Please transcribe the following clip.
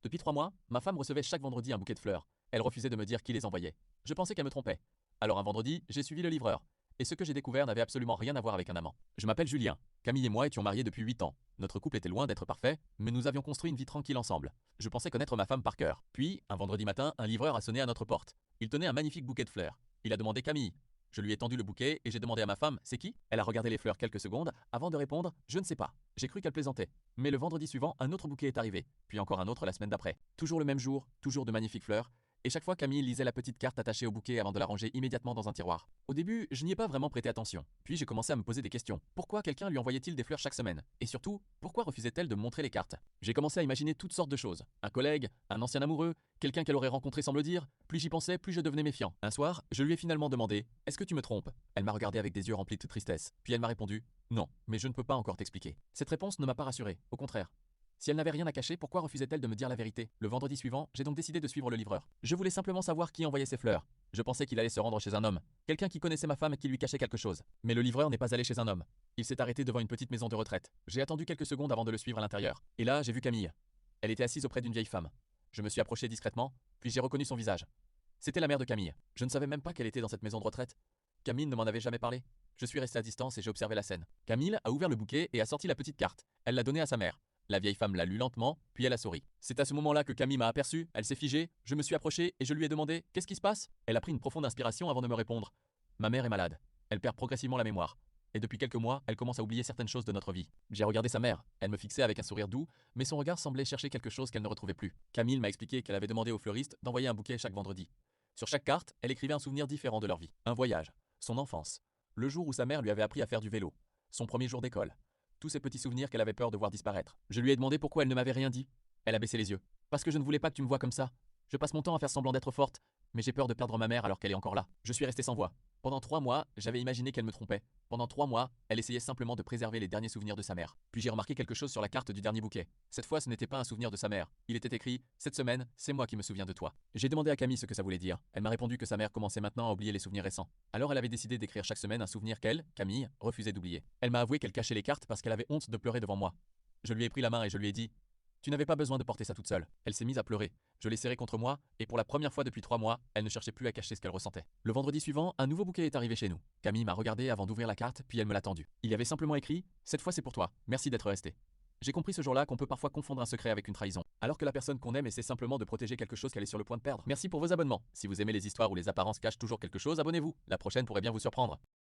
Depuis 3 mois, ma femme recevait chaque vendredi un bouquet de fleurs. Elle refusait de me dire qui les envoyait. Je pensais qu'elle me trompait. Alors un vendredi, j'ai suivi le livreur. Et ce que j'ai découvert n'avait absolument rien à voir avec un amant. Je m'appelle Julien. Camille et moi étions mariés depuis 8 ans. Notre couple était loin d'être parfait, mais nous avions construit une vie tranquille ensemble. Je pensais connaître ma femme par cœur. Puis, un vendredi matin, un livreur a sonné à notre porte. Il tenait un magnifique bouquet de fleurs. Il a demandé Camille. Je lui ai tendu le bouquet et j'ai demandé à ma femme, c'est qui? Elle a regardé les fleurs quelques secondes avant de répondre, je ne sais pas. J'ai cru qu'elle plaisantait. Mais le vendredi suivant, un autre bouquet est arrivé, puis encore un autre la semaine d'après. Toujours le même jour, toujours de magnifiques fleurs. Et chaque fois, Camille lisait la petite carte attachée au bouquet avant de la ranger immédiatement dans un tiroir. Au début, je n'y ai pas vraiment prêté attention. Puis j'ai commencé à me poser des questions. Pourquoi quelqu'un lui envoyait-il des fleurs chaque semaine? Et surtout, pourquoi refusait-elle de me montrer les cartes? J'ai commencé à imaginer toutes sortes de choses. Un collègue, un ancien amoureux, quelqu'un qu'elle aurait rencontré sans me le dire. Plus j'y pensais, plus je devenais méfiant. Un soir, je lui ai finalement demandé, est-ce que tu me trompes? Elle m'a regardé avec des yeux remplis de tristesse. Puis elle m'a répondu, non, mais je ne peux pas encore t'expliquer. Cette réponse ne m'a pas rassuré, au contraire. Si elle n'avait rien à cacher, pourquoi refusait-elle de me dire la vérité? Le vendredi suivant, j'ai donc décidé de suivre le livreur. Je voulais simplement savoir qui envoyait ces fleurs. Je pensais qu'il allait se rendre chez un homme, quelqu'un qui connaissait ma femme et qui lui cachait quelque chose. Mais le livreur n'est pas allé chez un homme. Il s'est arrêté devant une petite maison de retraite. J'ai attendu quelques secondes avant de le suivre à l'intérieur. Et là, j'ai vu Camille. Elle était assise auprès d'une vieille femme. Je me suis approché discrètement, puis j'ai reconnu son visage. C'était la mère de Camille. Je ne savais même pas qu'elle était dans cette maison de retraite. Camille ne m'en avait jamais parlé. Je suis resté à distance et j'ai observé la scène. Camille a ouvert le bouquet et a sorti la petite carte. Elle l'a donnée à sa mère. La vieille femme l'a lu lentement, puis elle a souri. C'est à ce moment-là que Camille m'a aperçu, elle s'est figée, je me suis approché et je lui ai demandé « Qu'est-ce qui se passe ?» Elle a pris une profonde inspiration avant de me répondre. Ma mère est malade. Elle perd progressivement la mémoire. Et depuis quelques mois, elle commence à oublier certaines choses de notre vie. J'ai regardé sa mère. Elle me fixait avec un sourire doux, mais son regard semblait chercher quelque chose qu'elle ne retrouvait plus. Camille m'a expliqué qu'elle avait demandé au fleuriste d'envoyer un bouquet chaque vendredi. Sur chaque carte, elle écrivait un souvenir différent de leur vie. Un voyage, son enfance, le jour où sa mère lui avait appris à faire du vélo, son premier jour d'école. Tous ces petits souvenirs qu'elle avait peur de voir disparaître. Je lui ai demandé pourquoi elle ne m'avait rien dit. Elle a baissé les yeux. Parce que je ne voulais pas que tu me vois comme ça. Je passe mon temps à faire semblant d'être forte, mais j'ai peur de perdre ma mère alors qu'elle est encore là. Je suis resté sans voix. Pendant 3 mois, j'avais imaginé qu'elle me trompait. Pendant 3 mois, elle essayait simplement de préserver les derniers souvenirs de sa mère. Puis j'ai remarqué quelque chose sur la carte du dernier bouquet. Cette fois, ce n'était pas un souvenir de sa mère. Il était écrit « Cette semaine, c'est moi qui me souviens de toi ». J'ai demandé à Camille ce que ça voulait dire. Elle m'a répondu que sa mère commençait maintenant à oublier les souvenirs récents. Alors elle avait décidé d'écrire chaque semaine un souvenir qu'elle, Camille, refusait d'oublier. Elle m'a avoué qu'elle cachait les cartes parce qu'elle avait honte de pleurer devant moi. Je lui ai pris la main et je lui ai dit « Tu n'avais pas besoin de porter ça toute seule ». Elle s'est mise à pleurer. Je l'ai serrée contre moi, et pour la première fois depuis 3 mois, elle ne cherchait plus à cacher ce qu'elle ressentait. Le vendredi suivant, un nouveau bouquet est arrivé chez nous. Camille m'a regardé avant d'ouvrir la carte, puis elle me l'a tendu. Il y avait simplement écrit « Cette fois c'est pour toi, merci d'être resté ». J'ai compris ce jour-là qu'on peut parfois confondre un secret avec une trahison, alors que la personne qu'on aime essaie simplement de protéger quelque chose qu'elle est sur le point de perdre. Merci pour vos abonnements. Si vous aimez les histoires où les apparences cachent toujours quelque chose, abonnez-vous. La prochaine pourrait bien vous surprendre.